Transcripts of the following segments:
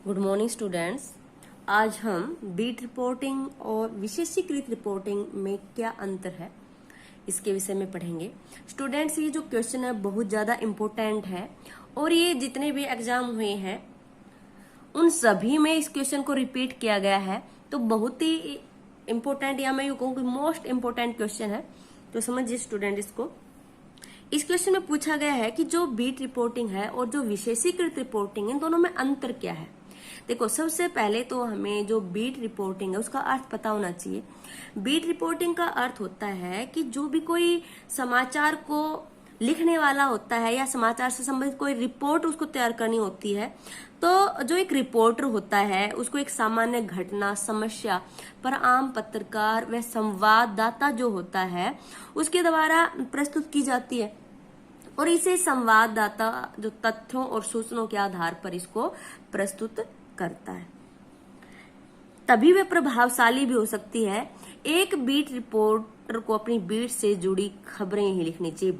Good morning students. आज हम beat reporting और विशेषीकृत रिपोर्टिंग में क्या अंतर है इसके विषय में पढ़ेंगे। स्टूडेंट्स, ये जो क्वेश्चन है बहुत ज्यादा इम्पोर्टेंट है और ये जितने भी एग्जाम हुए हैं उन सभी में इस क्वेश्चन को रिपीट किया गया है। तो बहुत ही इम्पोर्टेंट, या मैं यूं कहूँ कि मोस्ट इम्पोर्टेंट क्वेश्चन है। तो समझिए स्टूडेंट, इसको इस क्वेश्चन में पूछा गया है कि जो बीट रिपोर्टिंग है और जो विशेषीकृत रिपोर्टिंग है, इन दोनों में अंतर क्या है। देखो, सबसे पहले तो हमें जो बीट रिपोर्टिंग है उसका अर्थ पता होना चाहिए। बीट रिपोर्टिंग का अर्थ होता है कि जो भी कोई समाचार को लिखने वाला होता है या समाचार से संबंधित कोई रिपोर्ट उसको तैयार करनी होती है, तो जो एक रिपोर्टर होता है उसको एक सामान्य घटना, समस्या पर आम पत्रकार व संवाददाता जो होता है उसके द्वारा प्रस्तुत की जाती है और इसे संवाददाता जो तथ्यों और सूचनाओं के आधार पर इसको प्रस्तुत करता है, तभी वह प्रभावशाली भी हो सकती है। एक बीट रिपोर्टर को अपनी बीट से जुड़ी खबरें ही लिखनी चाहिए।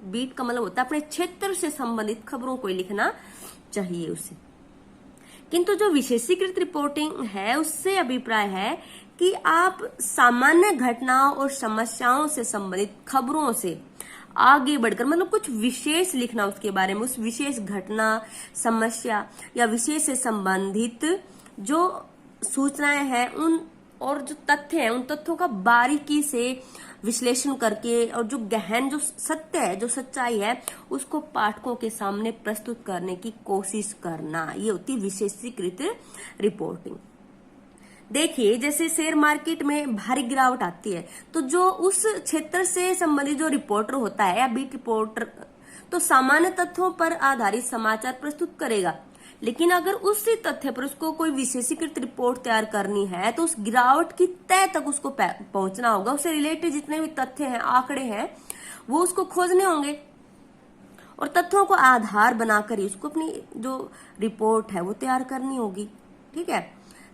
बीट का मतलब होता है अपने क्षेत्र से संबंधित खबरों को लिखना चाहिए उसे। किंतु जो विशेषीकृत रिपोर्टिंग है उससे अभिप्राय है कि आप सामान्य घटनाओं और समस्याओं से संबंधित खबरों से आगे बढ़कर, मतलब कुछ विशेष लिखना उसके बारे में, उस विशेष घटना, समस्या या विशेष से संबंधित जो सूचनाएं हैं उन और जो तथ्य हैं उन तथ्यों का बारीकी से विश्लेषण करके और जो गहन, जो सत्य है, जो सच्चाई है, उसको पाठकों के सामने प्रस्तुत करने की कोशिश करना, ये होती है विशेषीकृत रिपोर्टिंग। देखिए, जैसे शेयर मार्केट में भारी गिरावट आती है तो जो उस क्षेत्र से संबंधित जो रिपोर्टर होता है या बीट रिपोर्टर, तो सामान्य तथ्यों पर आधारित समाचार प्रस्तुत करेगा। लेकिन अगर उसी तथ्य पर उसको कोई विशेषीकृत रिपोर्ट तैयार करनी है तो उस गिरावट की तह तक उसको पहुंचना होगा। उससे रिलेटेड जितने भी तथ्य हैं, आंकड़े हैं, वो उसको खोजने होंगे और तथ्यों को आधार बनाकर ही उसको अपनी जो रिपोर्ट है वो तैयार करनी होगी। ठीक है,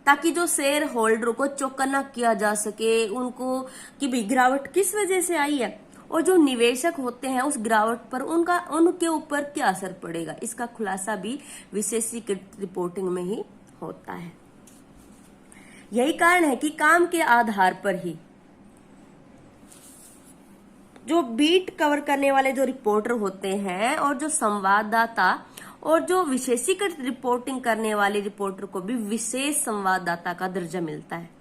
ताकि जो शेयर होल्डर को चौकन्ना किया जा सके उनको कि भी गिरावट किस वजह से आई है और जो निवेशक होते हैं उस गिरावट पर उनके ऊपर क्या असर पड़ेगा, इसका खुलासा भी विशेषीकृत रिपोर्टिंग में ही होता है। यही कारण है कि काम के आधार पर ही जो बीट कवर करने वाले जो रिपोर्टर होते हैं और जो संवाददाता और जो विशेषीकृत रिपोर्टिंग करने वाले रिपोर्टर को भी विशेष संवाददाता का दर्जा मिलता है।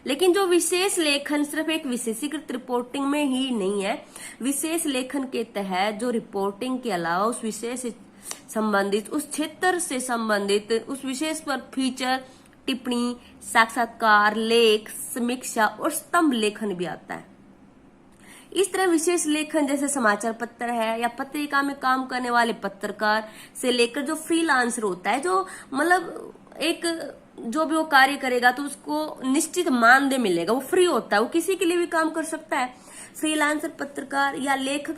लेकिन जो विशेष लेखन सिर्फ एक विशेषीकृत रिपोर्टिंग में ही नहीं है। विशेष लेखन के तहत जो रिपोर्टिंग के अलावा उस विषय से संबंधित, उस क्षेत्र से संबंधित, उस विशेष पर फीचर, टिप्पणी, साक्षात्कार, लेख, समीक्षा और स्तंभ लेखन भी आता है। इस तरह विशेष लेखन जैसे समाचार पत्र है या पत्रिका में काम करने वाले पत्रकार से लेकर जो फ्रीलांसर होता है, जो मतलब एक जो भी वो कार्य करेगा तो उसको निश्चित मानदेय मिलेगा, वो फ्री होता है, वो किसी के लिए भी काम कर सकता है। फ्रीलांसर, पत्रकार या लेखक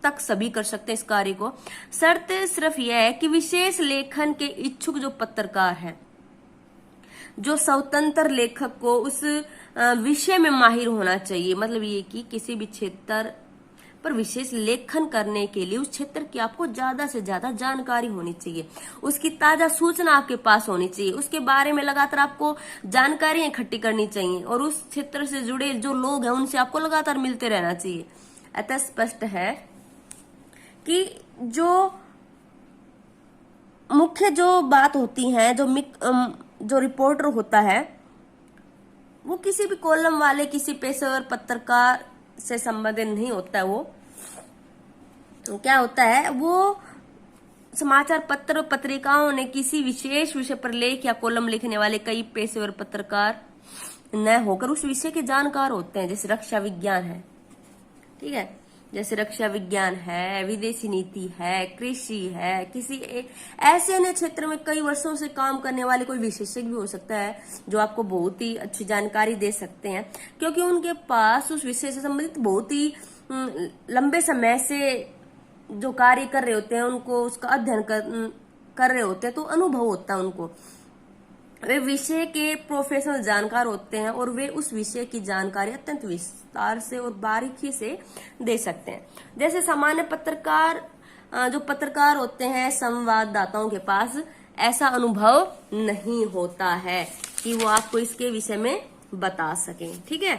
तक सभी कर सकते हैं इस कार्य को। शर्त सिर्फ यह है कि विशेष लेखन के इच्छुक जो पत्रकार है, जो स्वतंत्र लेखक को उस विषय में माहिर होना चाहिए। मतलब ये कि किसी भी क्षेत्र पर विशेष लेखन करने के लिए उस क्षेत्र की आपको ज्यादा से ज्यादा जानकारी होनी चाहिए, उसकी ताजा सूचना आपके पास होनी चाहिए, उसके बारे में लगातार आपको जानकारी इकट्ठी करनी चाहिए और उस क्षेत्र से जुड़े जो लोग हैं उनसे आपको लगातार मिलते रहना चाहिए। अतः स्पष्ट है कि जो मुख्य जो बात होती है, जो रिपोर्टर होता है वो किसी भी कॉलम वाले, किसी पेशेवर पत्रकार से संबंधित नहीं होता है। वो तो क्या होता है, वो समाचार पत्र पत्रिकाओं ने किसी विशेष विषय पर लेख या कॉलम लिखने वाले कई पेशेवर पत्रकार न होकर उस विषय के जानकार होते हैं। जैसे रक्षा विज्ञान है, ठीक है, जैसे रक्षा विज्ञान है, विदेशी नीति है, कृषि है, किसी ऐसे अन्य क्षेत्र में कई वर्षों से काम करने वाले कोई विशेषज्ञ भी हो सकता है जो आपको बहुत ही अच्छी जानकारी दे सकते हैं, क्योंकि उनके पास उस विषय से संबंधित बहुत ही लंबे समय से जो कार्य कर रहे होते हैं, उनको उसका अध्ययन कर रहे होते हैं, तो अनुभव होता है उनको। वे विषय के प्रोफेशनल जानकार होते हैं और वे उस विषय की जानकारी अत्यंत विस्तार से और बारीकी से दे सकते हैं। जैसे सामान्य पत्रकार जो पत्रकार होते हैं, संवाददाताओं के पास ऐसा अनुभव नहीं होता है कि वो आपको इसके विषय में बता सकें। ठीक है,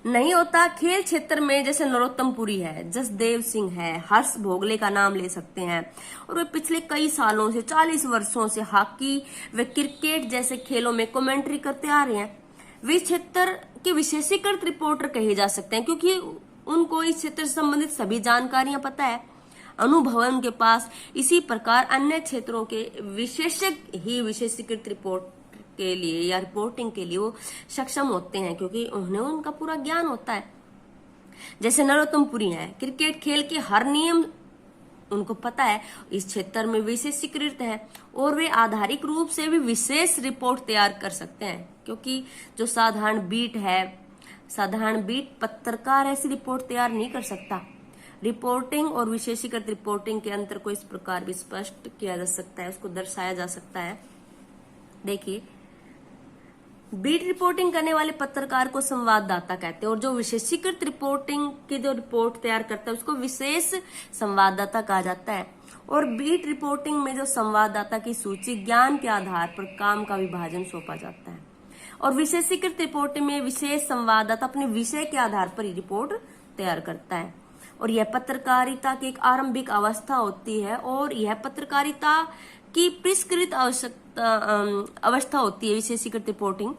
नहीं होता। खेल क्षेत्र में जैसे नरोत्तम पुरी है, जसदेव सिंह है, हर्ष भोगले का नाम ले सकते हैं, और वे पिछले कई सालों से 40 वर्षों से हॉकी व क्रिकेट जैसे खेलों में कमेंट्री करते आ रहे हैं। वे क्षेत्र के विशेषीकृत रिपोर्टर कहे जा सकते हैं क्योंकि उनको इस क्षेत्र से संबंधित सभी जानकारियां पता है, अनुभव है उनके पास। इसी प्रकार अन्य क्षेत्रों के विशेषज्ञ ही विशेषीकृत रिपोर्ट के लिए या रिपोर्टिंग के लिए वो सक्षम होते हैं क्योंकि उन्हें उनका पूरा ज्ञान होता है। जैसे नरोत्तम पुरी है, क्रिकेट खेल के हर नियम उनको पता है, इस क्षेत्र में विशेषीकृत है और वे आधारिक रूप से भी विशेष रिपोर्ट तैयार कर सकते हैं क्योंकि जो साधारण बीट पत्रकार ऐसी रिपोर्ट तैयार नहीं कर सकता। रिपोर्टिंग और विशेषीकृत रिपोर्टिंग के अंतर को इस प्रकार भी स्पष्ट किया जा सकता है, उसको दर्शाया जा सकता है। देखिए, बीट रिपोर्टिंग करने वाले पत्रकार को संवाददाता कहते हैं और जो विशेषीकृत रिपोर्टिंग की जो रिपोर्ट तैयार करता है उसको विशेष संवाददाता कहा जाता है। और बीट रिपोर्टिंग में जो संवाददाता की सूची ज्ञान के आधार पर काम का विभाजन सौंपा जाता है, और विशेषीकृत रिपोर्टिंग में विशेष संवाददाता अपने विषय के आधार पर ही रिपोर्ट तैयार करता है। और यह पत्रकारिता की एक आरंभिक अवस्था होती है और यह पत्रकारिता की परिष्कृत अवस्था होती है विशेषीकृत रिपोर्टिंग।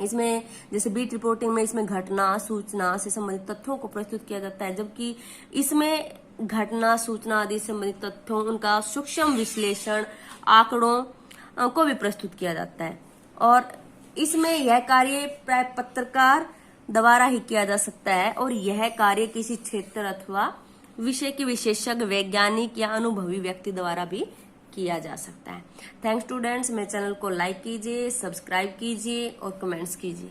इसमें जैसे बीट रिपोर्टिंग में इसमें घटना सूचना से संबंधित तथ्यों को प्रस्तुत किया जाता है, जबकि इसमें घटना सूचना आदि से संबंधित तथ्यों, उनका सूक्ष्म विश्लेषण, आंकड़ों को भी प्रस्तुत किया जाता है। और इसमें यह कार्य प्राय पत्रकार द्वारा ही किया जा सकता है और यह कार्य किसी क्षेत्र अथवा विषय के विशेषज्ञ, वैज्ञानिक या अनुभवी व्यक्ति द्वारा भी किया जा सकता है। थैंक्स स्टूडेंट्स, मेरे चैनल को लाइक कीजिए, सब्सक्राइब कीजिए और कमेंट्स कीजिए।